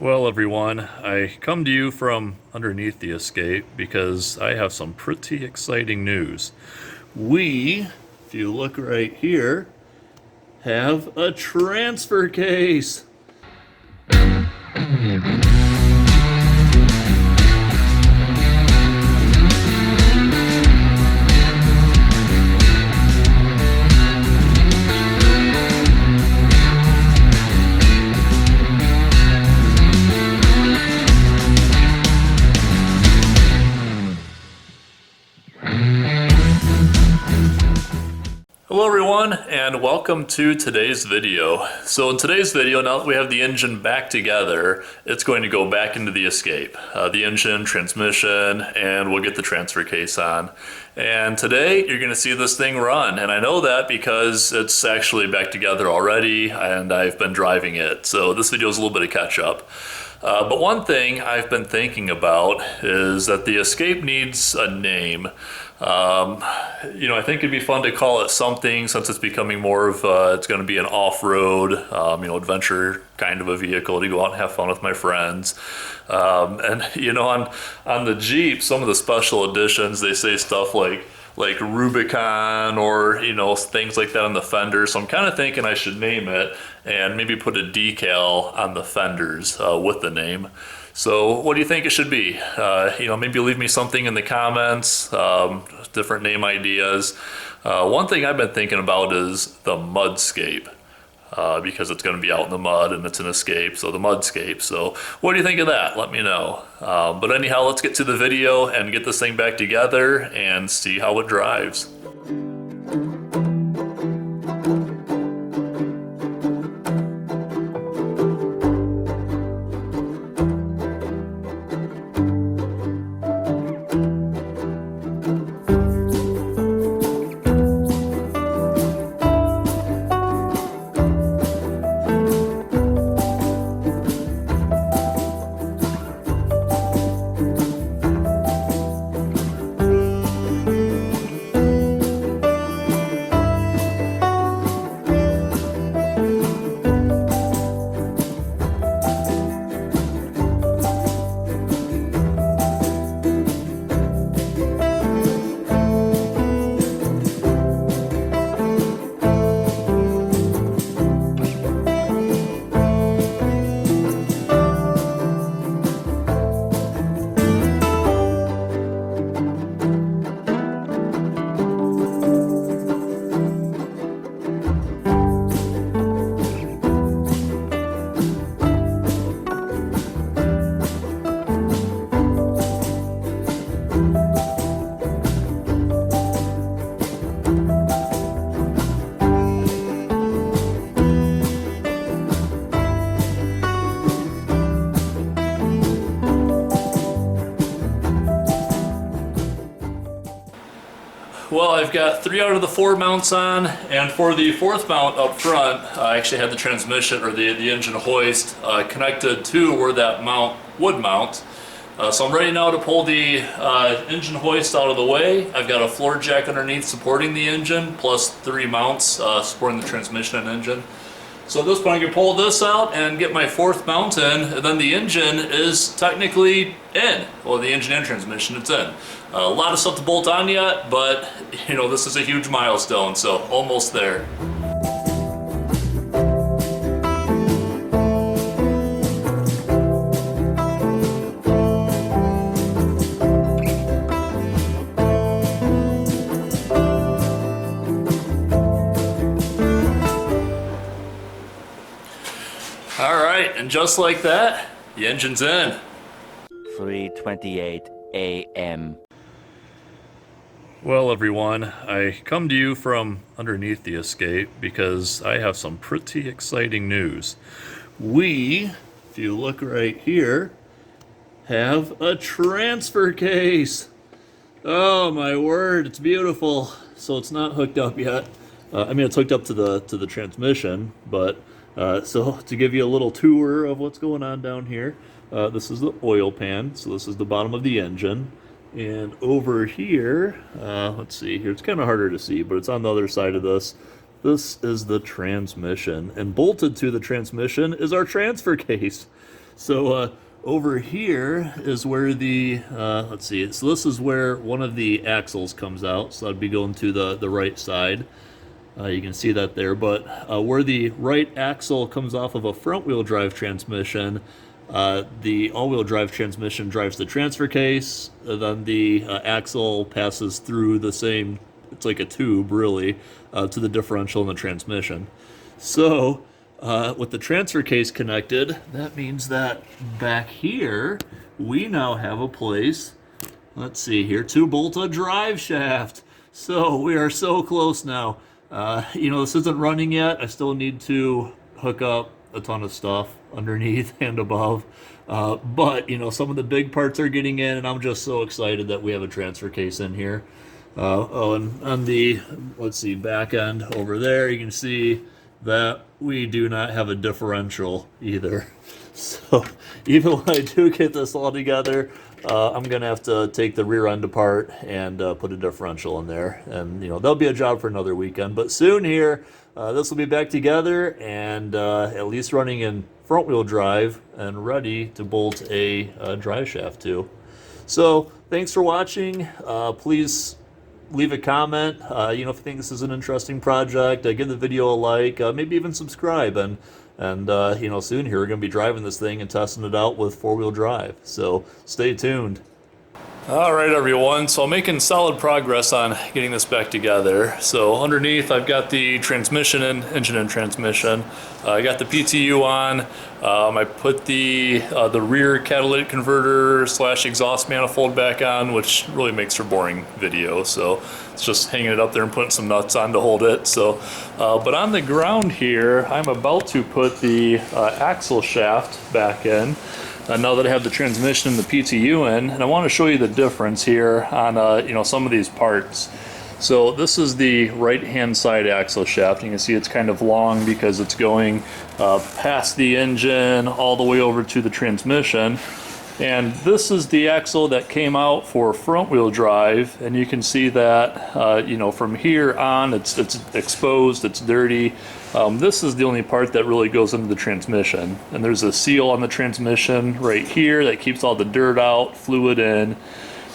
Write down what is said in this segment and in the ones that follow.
Well, everyone, I come to you from underneath the escape because I have some pretty exciting news. We, if you look right here, have a transfer case. Hello everyone, and welcome to today's video. So in today's video, now that we have the engine back together, it's going to go back into the escape. The engine, transmission, and we'll get the transfer case on. And today, you're gonna see this thing run, and I know that because it's actually back together already, and I've been driving it. So this video is a little bit of catch up. But one thing I've been thinking about is that the escape needs a name. I think it'd be fun to call it something since it's becoming more of it's going to be an off-road, adventure kind of a vehicle to go out and have fun with my friends. On the Jeep, some of the special editions, they say stuff like Rubicon or things like that on the fenders. So I'm kind of thinking I should name it and maybe put a decal on the fenders with the name. So what do you think it should be? Maybe leave me something in the comments, different name ideas. One thing I've been thinking about is the Mudscape, because it's going to be out in the mud and it's an escape, so the Mudscape. So what do you think of that? Let me know. But anyhow, let's get to the video and get this thing back together and see how it drives. Well, I've got 3 out of the 4 mounts on, and for the 4th mount up front, I actually had the transmission or the engine hoist connected to where that mount would mount. So I'm ready now to pull the engine hoist out of the way. I've got a floor jack underneath supporting the engine, plus 3 mounts supporting the transmission and engine. So at this point I can pull this out and get my 4th mount in, and then the engine is technically in. Well, the engine and transmission, it's in. A lot of stuff to bolt on yet, but this is a huge milestone, so almost there. Alright, and just like that, the engine's in. 3:28 a.m. Well, everyone, I come to you from underneath the escape because I have some pretty exciting news. We, if you look right here, have a transfer case. Oh my word, it's beautiful. So it's not hooked up yet. It's hooked up to the transmission, but so to give you a little tour of what's going on down here, this is the oil pan. So this is the bottom of the engine. And over here, let's see here, it's kind of harder to see, but it's on the other side of this. This is the transmission, and bolted to the transmission is our transfer case. So over here is where the, let's see, so this is where one of the axles comes out. So that'd be going to the right side. You can see that there, but where the right axle comes off of a front-wheel drive transmission, the all-wheel drive transmission drives the transfer case, then the axle passes through the same, it's like a tube really, to the differential and the transmission. So with the transfer case connected, that means that back here, we now have a place, let's see here, to bolt a drive shaft. So we are so close now. This isn't running yet. I still need to hook up a ton of stuff underneath and above. But some of the big parts are getting in, and I'm just so excited that we have a transfer case in here. And on the, let's see, back end over there, you can see that we do not have a differential either. So even when I do get this all together, I'm gonna have to take the rear end apart and put a differential in there, and that'll be a job for another weekend. But soon here, this will be back together and at least running in front wheel drive and ready to bolt a drive shaft to. So thanks for watching. Please leave a comment. If you think this is an interesting project, give the video a like, maybe even subscribe, and soon here we're going to be driving this thing and testing it out with four-wheel drive. So stay tuned. All right, everyone. So I'm making solid progress on getting this back together. So underneath, I've got the transmission and engine and transmission. I got the PTU on. I put the rear catalytic converter / exhaust manifold back on, which really makes for boring video. So it's just hanging it up there and putting some nuts on to hold it. So, but on the ground here, I'm about to put the axle shaft back in. Now that I have the transmission and the PTU in, and I want to show you the difference here on some of these parts. So this is the right-hand side axle shaft. You can see it's kind of long because it's going past the engine all the way over to the transmission. And this is the axle that came out for front-wheel drive, and you can see that from here on it's exposed, it's dirty. This is the only part that really goes into the transmission, and there's a seal on the transmission right here that keeps all the dirt out, fluid in.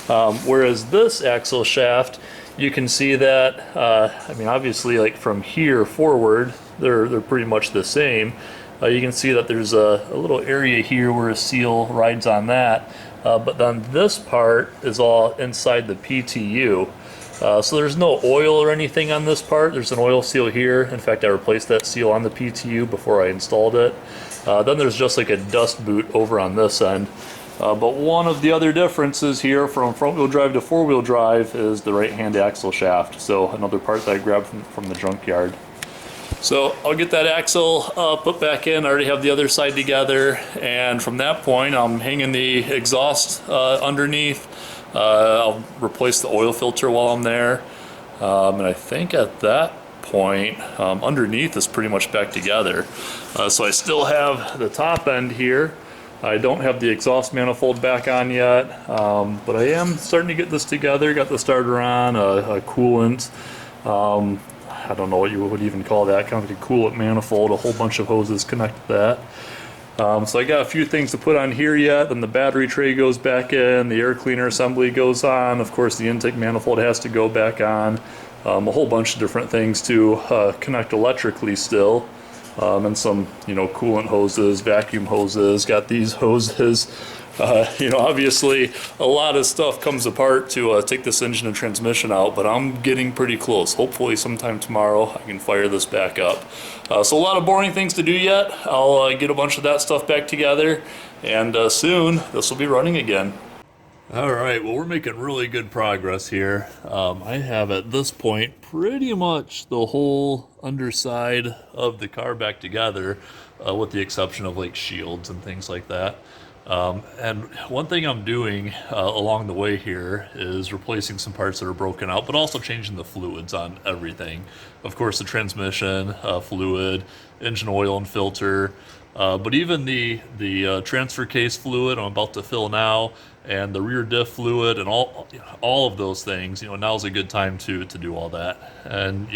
Whereas this axle shaft, you can see that obviously, like from here forward, they're pretty much the same. You can see that there's a little area here where a seal rides on that, but then this part is all inside the PTU. So there's no oil or anything on this part. There's an oil seal here. In fact, I replaced that seal on the PTU before I installed it. Then there's just like a dust boot over on this end. But one of the other differences here from front-wheel drive to four-wheel drive is the right-hand axle shaft. So another part that I grabbed from the junkyard. So I'll get that axle put back in. I already have the other side together, and from that point I'm hanging the exhaust underneath. I'll replace the oil filter while I'm there, and I think at that point underneath is pretty much back together. So I still have the top end here. I don't have the exhaust manifold back on yet, but I am starting to get this together. Got the starter on, a coolant. I don't know what you would even call that, kind of like a coolant manifold, a whole bunch of hoses connect to that. So I got a few things to put on here yet. Then the battery tray goes back in, the air cleaner assembly goes on, of course the intake manifold has to go back on, a whole bunch of different things to connect electrically still, and some coolant hoses, vacuum hoses, got these hoses. Obviously a lot of stuff comes apart to take this engine and transmission out, but I'm getting pretty close. Hopefully sometime tomorrow I can fire this back up. So a lot of boring things to do yet. I'll get a bunch of that stuff back together, and soon this will be running again. All right, well, we're making really good progress here. I have at this point pretty much the whole underside of the car back together, with the exception of like shields and things like that. And one thing I'm doing along the way here is replacing some parts that are broken out, but also changing the fluids on everything. Of course, the transmission fluid, engine oil and filter, but even the transfer case fluid I'm about to fill now, and the rear diff fluid and all of those things, now's a good time to do all that. And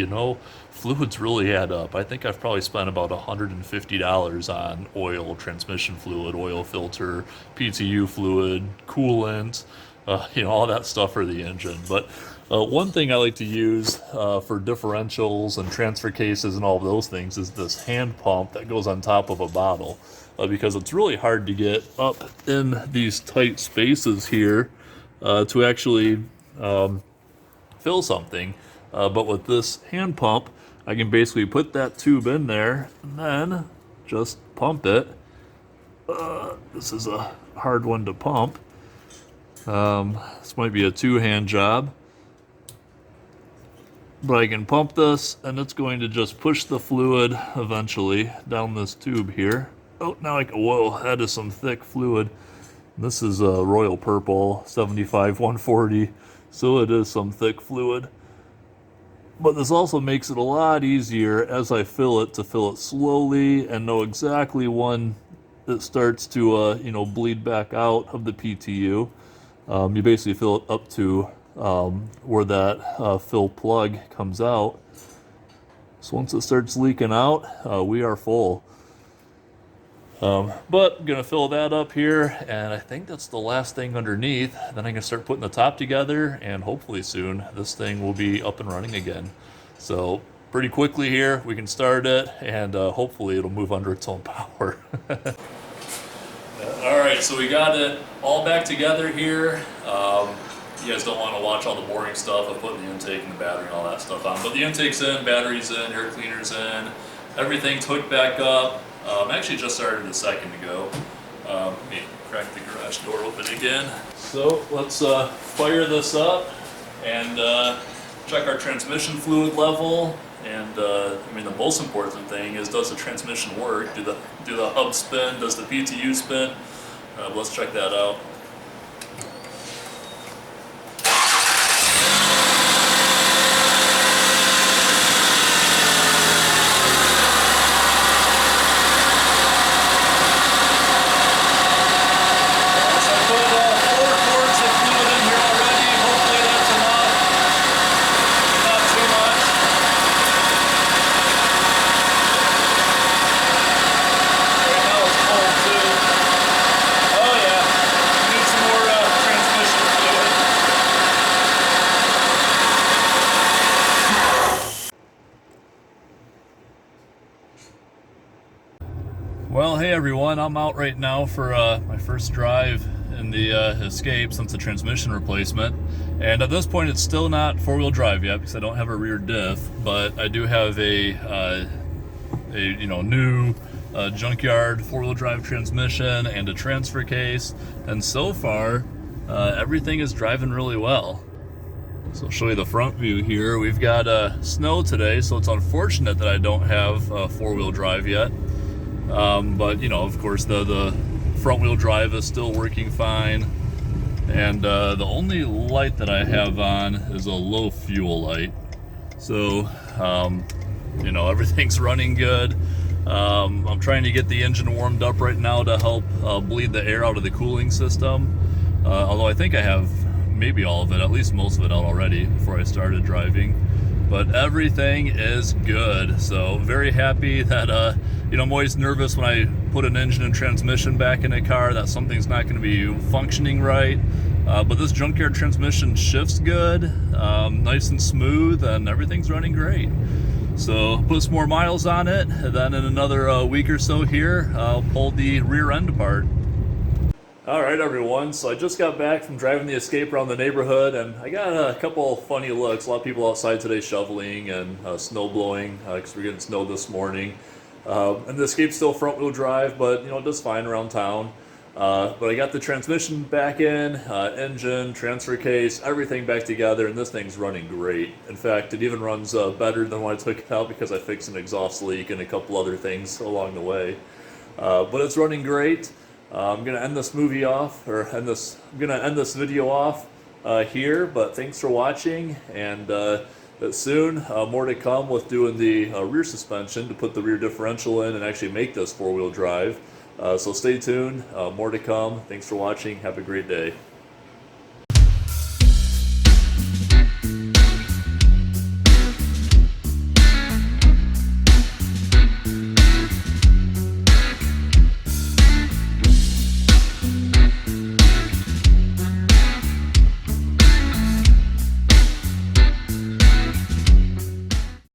fluids really add up. I think I've probably spent about $150 on oil, transmission fluid, oil filter, PTU fluid, coolant, all that stuff for the engine. But one thing I like to use for differentials and transfer cases and all of those things is this hand pump that goes on top of a bottle, because it's really hard to get up in these tight spaces here to actually fill something. But with this hand pump, I can basically put that tube in there and then just pump it. This is a hard one to pump. This might be a two-hand job. But I can pump this, and it's going to just push the fluid eventually down this tube here. Oh, now whoa, that is some thick fluid. This is a Royal Purple 75-140, so it is some thick fluid. But this also makes it a lot easier as I fill it to fill it slowly and know exactly when it starts to bleed back out of the PTU. You basically fill it up to where that fill plug comes out. So once it starts leaking out, we are full. But I'm gonna fill that up here, and I think that's the last thing underneath. Then I can start putting the top together, and hopefully soon this thing will be up and running again. So pretty quickly here, we can start it, and hopefully it'll move under its own power. All right, so we got it all back together here. You guys don't want to watch all the boring stuff of putting the intake and the battery and all that stuff on. But the intake's in, battery's in, air cleaner's in, everything's hooked back up. Actually just started a second ago. Let me crack the garage door open again. So let's fire this up and check our transmission fluid level. And the most important thing is, does the transmission work? Do the hubs spin? Does the PTU spin? Let's check that out. Well, hey everyone, I'm out right now for my first drive in the Escape since the transmission replacement. And at this point it's still not four-wheel drive yet because I don't have a rear diff, but I do have a new junkyard four-wheel drive transmission and a transfer case, and so far everything is driving really well. So I'll show you the front view here. We've got snow today, so it's unfortunate that I don't have four-wheel drive yet. But of course the front wheel drive is still working fine, and the only light that I have on is a low fuel light. So everything's running good. I'm trying to get the engine warmed up right now to help bleed the air out of the cooling system, although I think I have maybe all of it, at least most of it out already before I started driving. But everything is good, so very happy that I'm always nervous when I put an engine and transmission back in a car that something's not going to be functioning right. But this junkyard transmission shifts good, nice and smooth, and everything's running great. So put some more miles on it, and then in another week or so here, I'll pull the rear end apart. All right, everyone, so I just got back from driving the Escape around the neighborhood, and I got a couple funny looks. A lot of people outside today shoveling and snow blowing because we're getting snow this morning. And the Escape's still front-wheel drive, but it does fine around town. But I got the transmission back in, engine, transfer case, everything back together, and this thing's running great. In fact, it even runs better than when I took it out because I fixed an exhaust leak and a couple other things along the way. But it's running great. I'm gonna end this video off here, but thanks for watching, and soon more to come with doing the rear suspension to put the rear differential in and actually make this four-wheel drive. So stay tuned, more to come. Thanks for watching. Have a great day.